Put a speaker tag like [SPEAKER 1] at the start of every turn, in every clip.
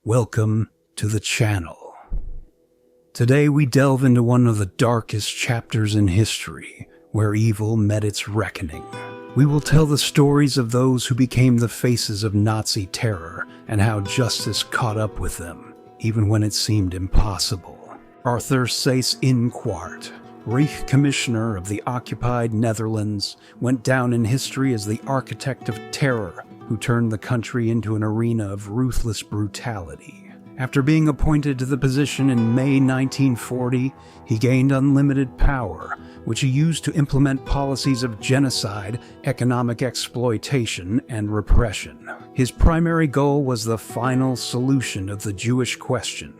[SPEAKER 1] Welcome to the channel. Today we delve into one of the darkest chapters in history, where evil met its reckoning. We will tell the stories of those who became the faces of Nazi terror and how justice caught up with them, even when it seemed impossible. Arthur Seyss-Inquart, Reich Commissioner of the occupied Netherlands, went down in history as the architect of terror who turned the country into an arena of ruthless brutality. After being appointed to the position in May 1940, he gained unlimited power, which he used to implement policies of genocide, economic exploitation, and repression. His primary goal was the final solution of the Jewish question.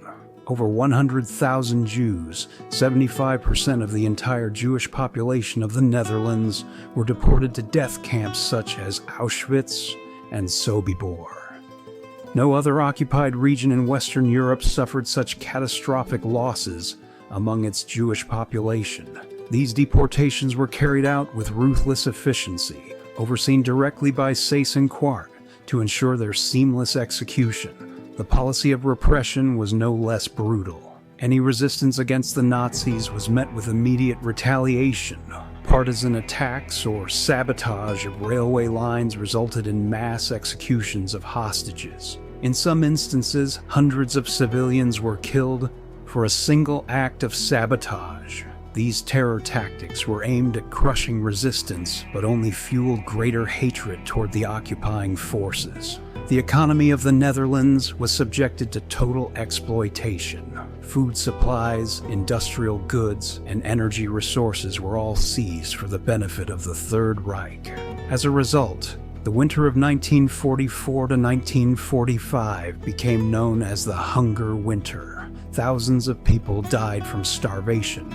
[SPEAKER 1] Over 100,000 Jews, 75% of the entire Jewish population of the Netherlands, were deported to death camps such as Auschwitz and Sobibor. No other occupied region in Western Europe suffered such catastrophic losses among its Jewish population. These deportations were carried out with ruthless efficiency, overseen directly by Seyss-Inquart to ensure their seamless execution. The policy of repression was no less brutal. Any resistance against the Nazis was met with immediate retaliation. Partisan attacks or sabotage of railway lines resulted in mass executions of hostages. In some instances, hundreds of civilians were killed for a single act of sabotage. These terror tactics were aimed at crushing resistance, but only fueled greater hatred toward the occupying forces. The economy of the Netherlands was subjected to total exploitation. Food supplies, industrial goods, and energy resources were all seized for the benefit of the Third Reich. As a result, the winter of 1944 to 1945 became known as the Hunger Winter. Thousands of people died from starvation,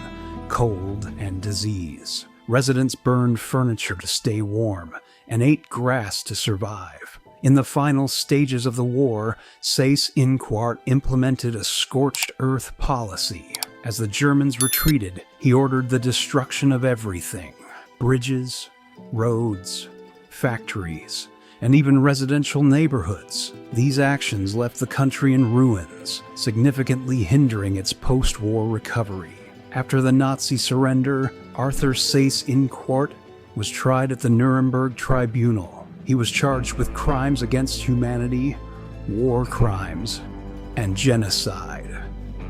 [SPEAKER 1] cold, and disease. Residents burned furniture to stay warm and ate grass to survive. In the final stages of the war, Seyss-Inquart implemented a scorched earth policy. As the Germans retreated, he ordered the destruction of everything: bridges, roads, factories, and even residential neighborhoods. These actions left the country in ruins, significantly hindering its post-war recovery. After the Nazi surrender, Arthur Seyss-Inquart was tried at the Nuremberg Tribunal. He was charged with crimes against humanity, war crimes, and genocide.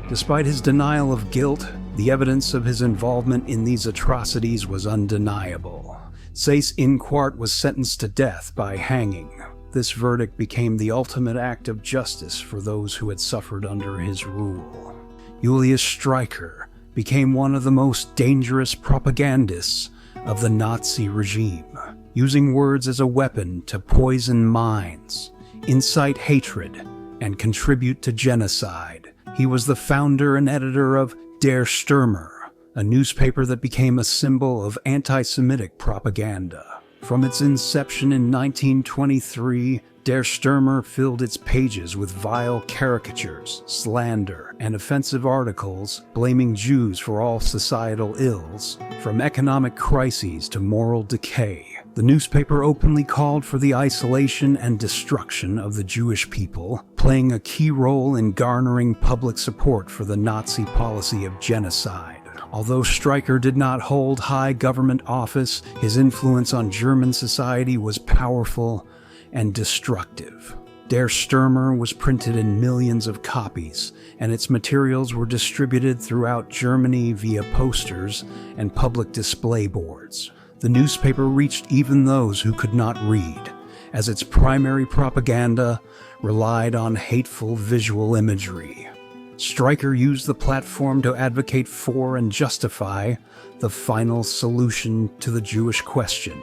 [SPEAKER 1] Despite his denial of guilt, the evidence of his involvement in these atrocities was undeniable. Seyss-Inquart was sentenced to death by hanging. This verdict became the ultimate act of justice for those who had suffered under his rule. Julius Streicher became one of the most dangerous propagandists of the Nazi regime, using words as a weapon to poison minds, incite hatred, and contribute to genocide. He was the founder and editor of Der Stürmer, a newspaper that became a symbol of anti-Semitic propaganda. From its inception in 1923, Der Stürmer filled its pages with vile caricatures, slander, and offensive articles blaming Jews for all societal ills, from economic crises to moral decay. The newspaper openly called for the isolation and destruction of the Jewish people, playing a key role in garnering public support for the Nazi policy of genocide. Although Streicher did not hold high government office, his influence on German society was powerful and destructive. Der Stürmer was printed in millions of copies, and its materials were distributed throughout Germany via posters and public display boards. The newspaper reached even those who could not read, as its primary propaganda relied on hateful visual imagery. Streicher used the platform to advocate for and justify the final solution to the Jewish question,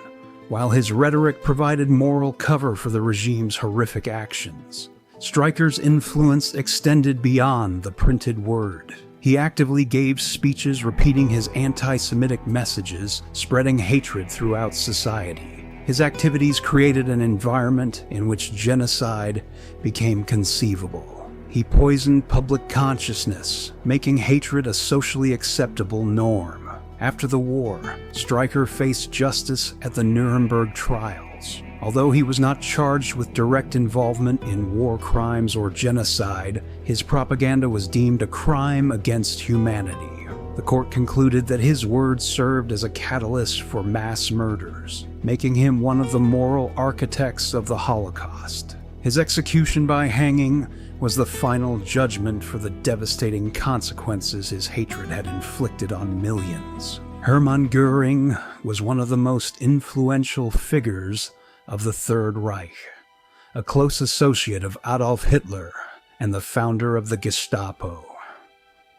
[SPEAKER 1] while his rhetoric provided moral cover for the regime's horrific actions. Streicher's influence extended beyond the printed word. He actively gave speeches repeating his anti-Semitic messages, spreading hatred throughout society. His activities created an environment in which genocide became conceivable. He poisoned public consciousness, making hatred a socially acceptable norm. After the war, Streicher faced justice at the Nuremberg trials. Although he was not charged with direct involvement in war crimes or genocide, his propaganda was deemed a crime against humanity. The court concluded that his words served as a catalyst for mass murders, making him one of the moral architects of the Holocaust. His execution by hanging was the final judgment for the devastating consequences his hatred had inflicted on millions. Hermann Göring was one of the most influential figures of the Third Reich, a close associate of Adolf Hitler and the founder of the Gestapo.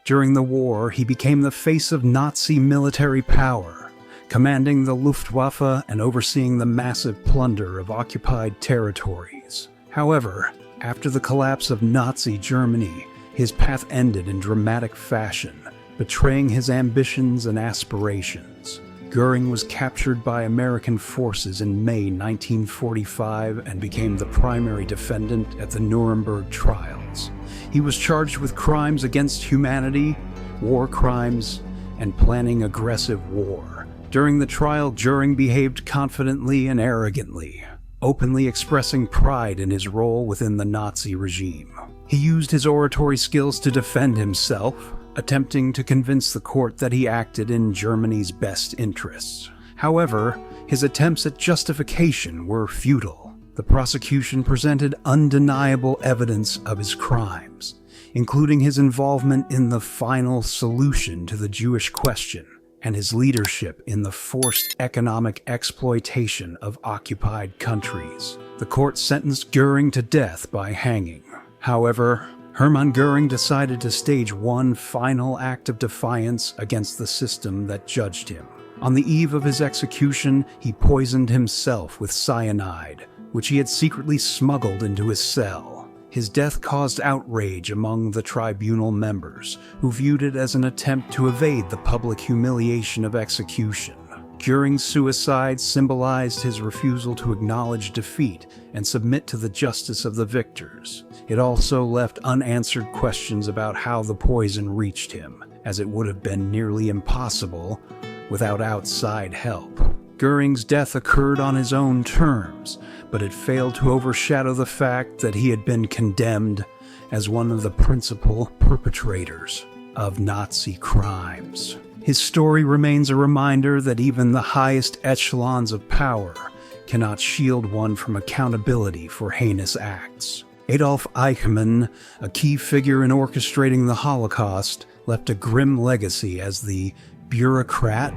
[SPEAKER 1] During the war, he became the face of Nazi military power, commanding the Luftwaffe and overseeing the massive plunder of occupied territories. However, after the collapse of Nazi Germany, his path ended in dramatic fashion, betraying his ambitions and aspirations. Göring was captured by American forces in May 1945 and became the primary defendant at the Nuremberg trials. He was charged with crimes against humanity, war crimes, and planning aggressive war. During the trial, Göring behaved confidently and arrogantly, openly expressing pride in his role within the Nazi regime. He used his oratory skills to defend himself, attempting to convince the court that he acted in Germany's best interests. However, his attempts at justification were futile. The prosecution presented undeniable evidence of his crimes, including his involvement in the final solution to the Jewish question and his leadership in the forced economic exploitation of occupied countries. The court sentenced Göring to death by hanging. However, Hermann Göring decided to stage one final act of defiance against the system that judged him. On the eve of his execution, he poisoned himself with cyanide, which he had secretly smuggled into his cell. His death caused outrage among the tribunal members, who viewed it as an attempt to evade the public humiliation of execution. Göring's suicide symbolized his refusal to acknowledge defeat and submit to the justice of the victors. It also left unanswered questions about how the poison reached him, as it would have been nearly impossible without outside help. Göring's death occurred on his own terms, but it failed to overshadow the fact that he had been condemned as one of the principal perpetrators of Nazi crimes. His story remains a reminder that even the highest echelons of power cannot shield one from accountability for heinous acts. Adolf Eichmann, a key figure in orchestrating the Holocaust, left a grim legacy as the bureaucrat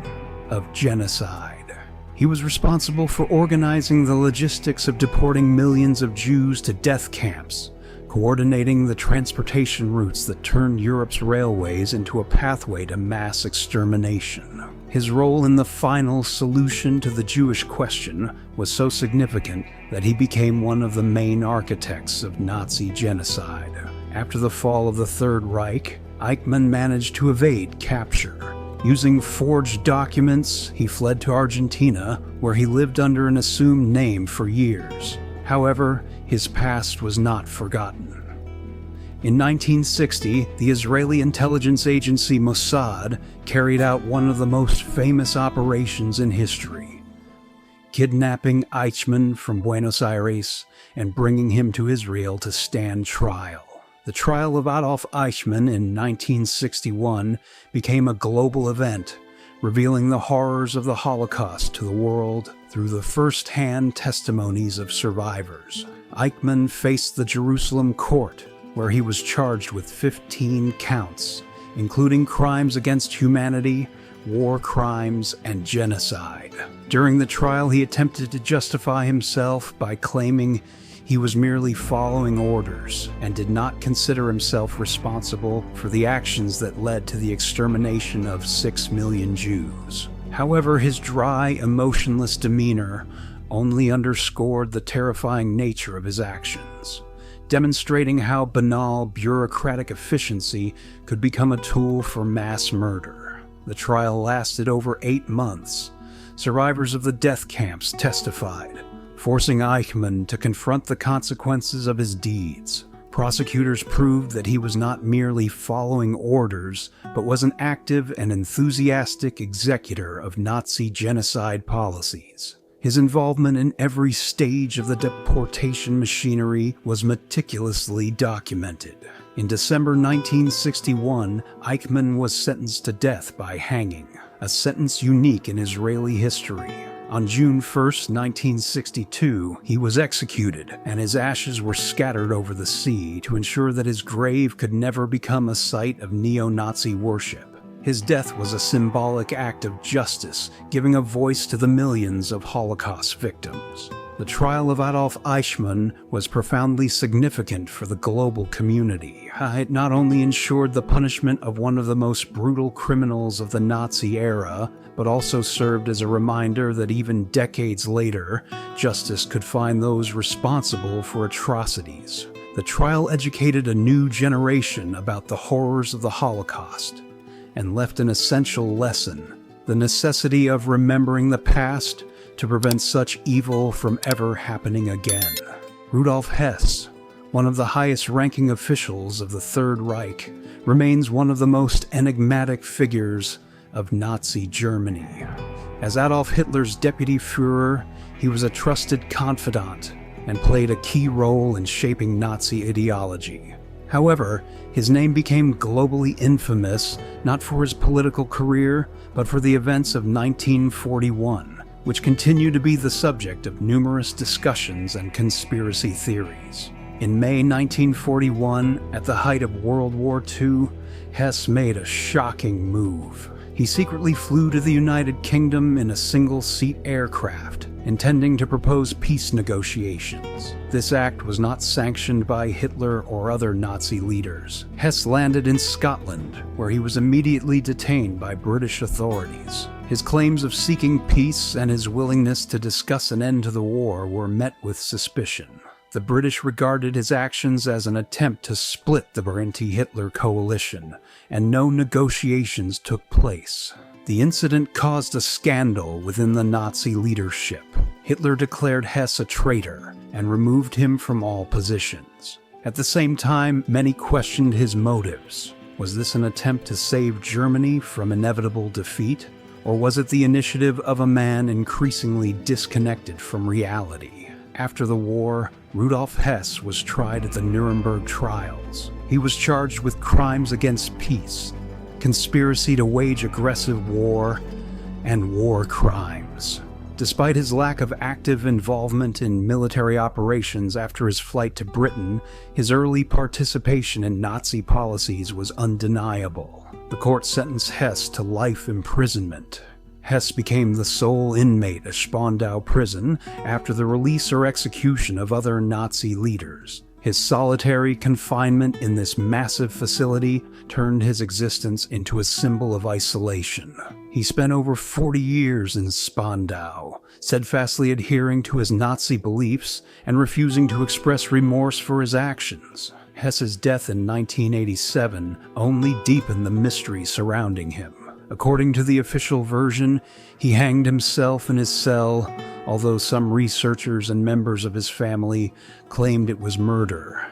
[SPEAKER 1] of genocide. He was responsible for organizing the logistics of deporting millions of Jews to death camps, coordinating the transportation routes that turned Europe's railways into a pathway to mass extermination. His role in the final solution to the Jewish question was so significant that he became one of the main architects of Nazi genocide. After the fall of the Third Reich, Eichmann managed to evade capture. Using forged documents, he fled to Argentina, where he lived under an assumed name for years. However, his past was not forgotten. In 1960, the Israeli intelligence agency Mossad carried out one of the most famous operations in history, kidnapping Eichmann from Buenos Aires and bringing him to Israel to stand trial. The trial of Adolf Eichmann in 1961 became a global event, revealing the horrors of the Holocaust to the world through the first-hand testimonies of survivors. Eichmann faced the Jerusalem court, where he was charged with 15 counts, including crimes against humanity, war crimes, and genocide. During the trial, he attempted to justify himself by claiming he was merely following orders and did not consider himself responsible for the actions that led to the extermination of 6 million Jews. However, his dry, emotionless demeanor only underscored the terrifying nature of his actions, demonstrating how banal bureaucratic efficiency could become a tool for mass murder. The trial lasted over 8 months. Survivors of the death camps testified, forcing Eichmann to confront the consequences of his deeds. Prosecutors proved that he was not merely following orders, but was an active and enthusiastic executor of Nazi genocide policies. His involvement in every stage of the deportation machinery was meticulously documented. In December 1961, Eichmann was sentenced to death by hanging, a sentence unique in Israeli history. On June 1, 1962, he was executed, and his ashes were scattered over the sea to ensure that his grave could never become a site of neo-Nazi worship. His death was a symbolic act of justice, giving a voice to the millions of Holocaust victims. The trial of Adolf Eichmann was profoundly significant for the global community. It not only ensured the punishment of one of the most brutal criminals of the Nazi era, but also served as a reminder that even decades later, justice could find those responsible for atrocities. The trial educated a new generation about the horrors of the Holocaust and left an essential lesson: the necessity of remembering the past to prevent such evil from ever happening again. Rudolf Hess, one of the highest-ranking officials of the Third Reich, remains one of the most enigmatic figures of Nazi Germany. As Adolf Hitler's deputy Führer, he was a trusted confidant and played a key role in shaping Nazi ideology. However, his name became globally infamous not for his political career, but for the events of 1941, which continue to be the subject of numerous discussions and conspiracy theories. In May 1941, at the height of World War II, Hess made a shocking move. He secretly flew to the United Kingdom in a single-seat aircraft, intending to propose peace negotiations. This act was not sanctioned by Hitler or other Nazi leaders. Hess landed in Scotland, where he was immediately detained by British authorities. His claims of seeking peace and his willingness to discuss an end to the war were met with suspicion. The British regarded his actions as an attempt to split the anti-Hitler coalition, and no negotiations took place. The incident caused a scandal within the Nazi leadership. Hitler declared Hess a traitor and removed him from all positions. At the same time, many questioned his motives. Was this an attempt to save Germany from inevitable defeat? Or was it the initiative of a man increasingly disconnected from reality? After the war, Rudolf Hess was tried at the Nuremberg trials. He was charged with crimes against peace, conspiracy to wage aggressive war, and war crimes. Despite his lack of active involvement in military operations after his flight to Britain, his early participation in Nazi policies was undeniable. The court sentenced Hess to life imprisonment. Hess became the sole inmate of Spandau prison after the release or execution of other Nazi leaders. His solitary confinement in this massive facility turned his existence into a symbol of isolation. He spent over 40 years in Spandau, steadfastly adhering to his Nazi beliefs and refusing to express remorse for his actions. Hess's death in 1987 only deepened the mystery surrounding him. According to the official version, he hanged himself in his cell, although some researchers and members of his family claimed it was murder.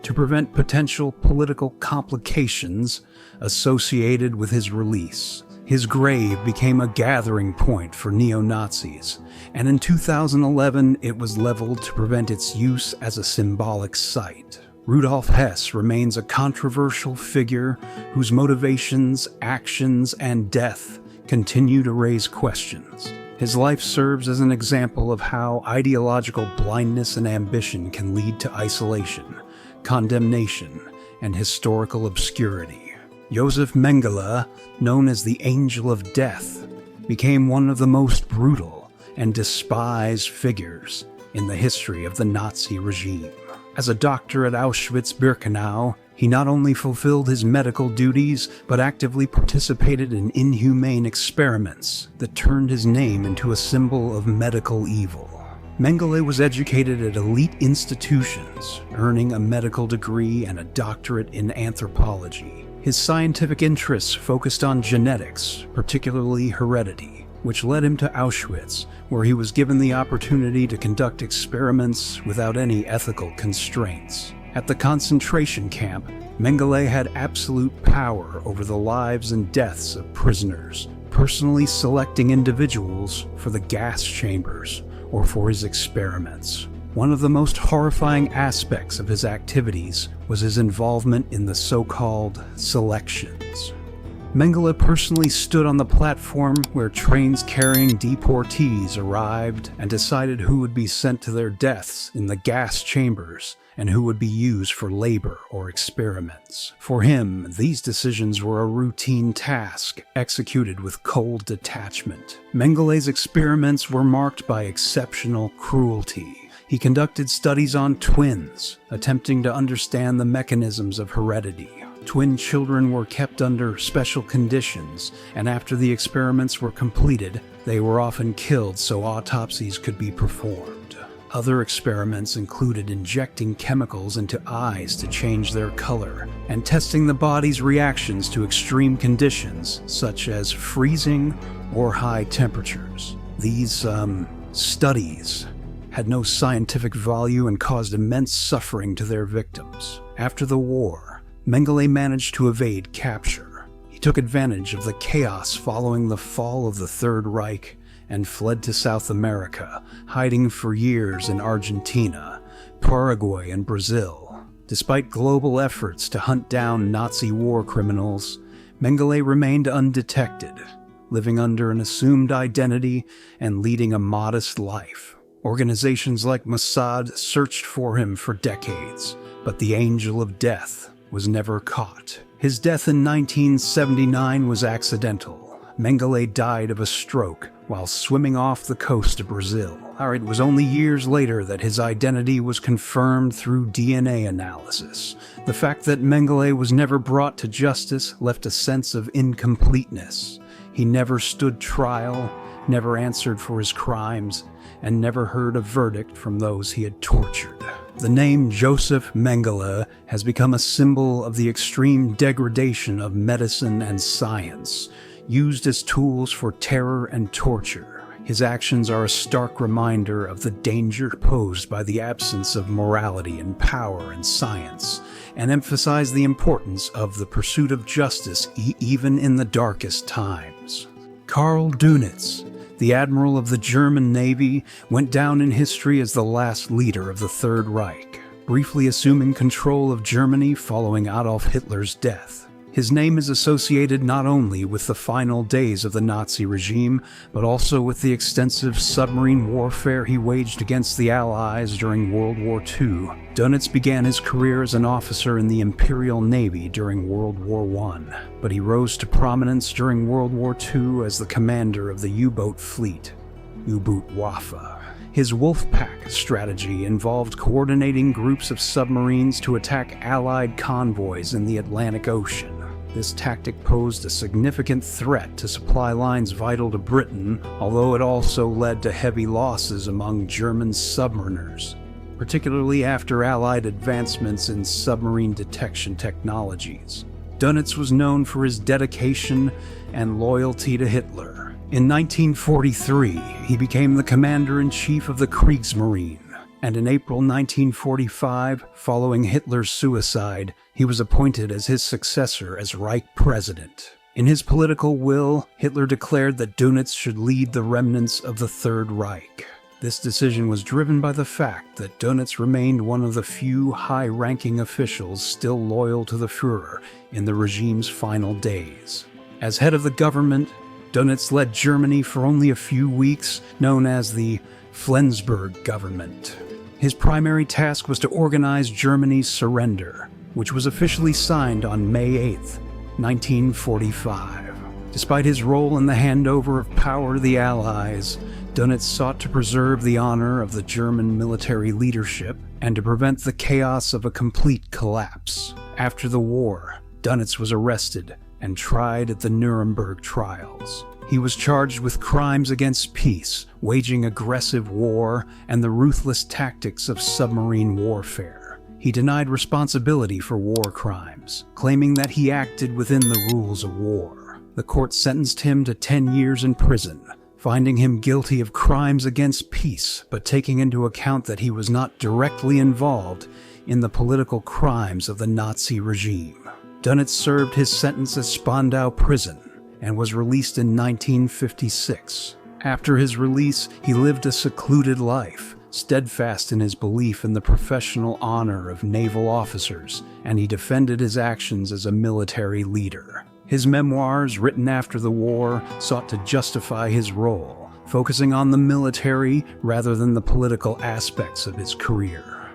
[SPEAKER 1] To prevent potential political complications associated with his release, his grave became a gathering point for neo-Nazis, and in 2011 it was leveled to prevent its use as a symbolic site. Rudolf Hess remains a controversial figure whose motivations, actions, and death continue to raise questions. His life serves as an example of how ideological blindness and ambition can lead to isolation, condemnation, and historical obscurity. Josef Mengele, known as the Angel of Death, became one of the most brutal and despised figures in the history of the Nazi regime. As a doctor at Auschwitz-Birkenau, he not only fulfilled his medical duties, but actively participated in inhumane experiments that turned his name into a symbol of medical evil. Mengele was educated at elite institutions, earning a medical degree and a doctorate in anthropology. His scientific interests focused on genetics, particularly heredity, which led him to Auschwitz, where he was given the opportunity to conduct experiments without any ethical constraints. At the concentration camp, Mengele had absolute power over the lives and deaths of prisoners, personally selecting individuals for the gas chambers, or for his experiments. One of the most horrifying aspects of his activities was his involvement in the so-called selections. Mengele personally stood on the platform where trains carrying deportees arrived and decided who would be sent to their deaths in the gas chambers and who would be used for labor or experiments. For him, these decisions were a routine task executed with cold detachment. Mengele's experiments were marked by exceptional cruelty. He conducted studies on twins, attempting to understand the mechanisms of heredity. Twin children were kept under special conditions, and after the experiments were completed, they were often killed so autopsies could be performed. Other experiments included injecting chemicals into eyes to change their color, and testing the body's reactions to extreme conditions, such as freezing or high temperatures. These, studies had no scientific value and caused immense suffering to their victims. After the war, Mengele managed to evade capture. He took advantage of the chaos following the fall of the Third Reich and fled to South America, hiding for years in Argentina, Paraguay, and Brazil. Despite global efforts to hunt down Nazi war criminals, Mengele remained undetected, living under an assumed identity and leading a modest life. Organizations like Mossad searched for him for decades, but the Angel of Death was never caught. His death in 1979 was accidental. Mengele died of a stroke while swimming off the coast of Brazil. It was only years later that his identity was confirmed through DNA analysis. The fact that Mengele was never brought to justice left a sense of incompleteness. He never stood trial, never answered for his crimes, and never heard a verdict from those he had tortured. The name Joseph Mengele has become a symbol of the extreme degradation of medicine and science, used as tools for terror and torture. His actions are a stark reminder of the danger posed by the absence of morality and power in science, and emphasize the importance of the pursuit of justice even in the darkest times. Karl Dönitz, the admiral of the German Navy, went down in history as the last leader of the Third Reich, briefly assuming control of Germany following Adolf Hitler's death. His name is associated not only with the final days of the Nazi regime, but also with the extensive submarine warfare he waged against the Allies during World War II. Dönitz began his career as an officer in the Imperial Navy during World War I, but he rose to prominence during World War II as the commander of the U-boat fleet, U-boot Waffe. His Wolfpack strategy involved coordinating groups of submarines to attack Allied convoys in the Atlantic Ocean. This tactic posed a significant threat to supply lines vital to Britain, although it also led to heavy losses among German submariners, particularly after Allied advancements in submarine detection technologies. Dönitz was known for his dedication and loyalty to Hitler. In 1943, he became the commander-in-chief of the Kriegsmarine, and in April 1945, following Hitler's suicide, he was appointed as his successor as Reich president. In his political will, Hitler declared that Dönitz should lead the remnants of the Third Reich. This decision was driven by the fact that Dönitz remained one of the few high-ranking officials still loyal to the Führer in the regime's final days. As head of the government, Dönitz led Germany for only a few weeks, known as the Flensburg government. His primary task was to organize Germany's surrender, which was officially signed on May 8, 1945. Despite his role in the handover of power to the Allies, Dönitz sought to preserve the honor of the German military leadership and to prevent the chaos of a complete collapse. After the war, Dönitz was arrested and tried at the Nuremberg trials. He was charged with crimes against peace, waging aggressive war, and the ruthless tactics of submarine warfare. He denied responsibility for war crimes, claiming that he acted within the rules of war. The court sentenced him to 10 years in prison, finding him guilty of crimes against peace, but taking into account that he was not directly involved in the political crimes of the Nazi regime. Dönitz served his sentence at Spandau prison and was released in 1956. After his release, he lived a secluded life, steadfast in his belief in the professional honor of naval officers, and he defended his actions as a military leader. His memoirs, written after the war, sought to justify his role, focusing on the military rather than the political aspects of his career.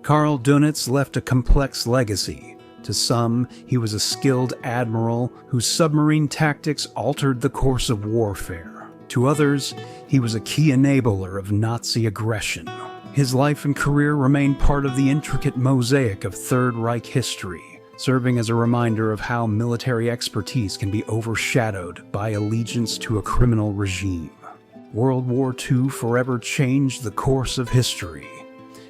[SPEAKER 1] Karl Dönitz left a complex legacy. To some, he was a skilled admiral whose submarine tactics altered the course of warfare. To others, he was a key enabler of Nazi aggression. His life and career remain part of the intricate mosaic of Third Reich history, serving as a reminder of how military expertise can be overshadowed by allegiance to a criminal regime. World War II forever changed the course of history,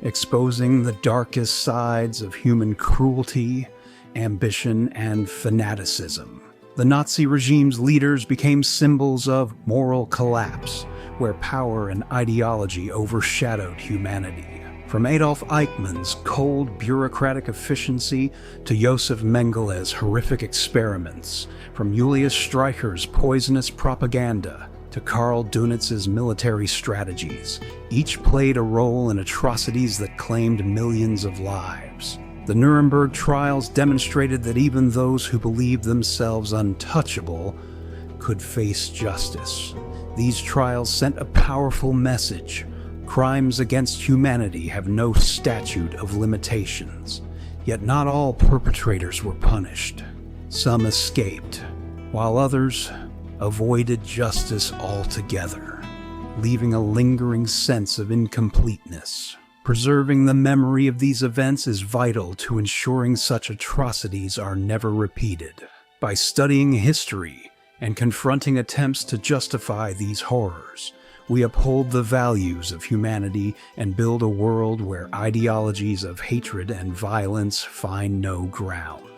[SPEAKER 1] exposing the darkest sides of human cruelty, ambition, and fanaticism. The Nazi regime's leaders became symbols of moral collapse, where power and ideology overshadowed humanity. From Adolf Eichmann's cold, bureaucratic efficiency to Josef Mengelé's horrific experiments, from Julius Streicher's poisonous propaganda to Karl Dönitz's military strategies, each played a role in atrocities that claimed millions of lives. The Nuremberg trials demonstrated that even those who believed themselves untouchable could face justice. These trials sent a powerful message. Crimes against humanity have no statute of limitations. Yet not all perpetrators were punished. Some escaped, while others avoided justice altogether, leaving a lingering sense of incompleteness. Preserving the memory of these events is vital to ensuring such atrocities are never repeated. By studying history and confronting attempts to justify these horrors, we uphold the values of humanity and build a world where ideologies of hatred and violence find no ground.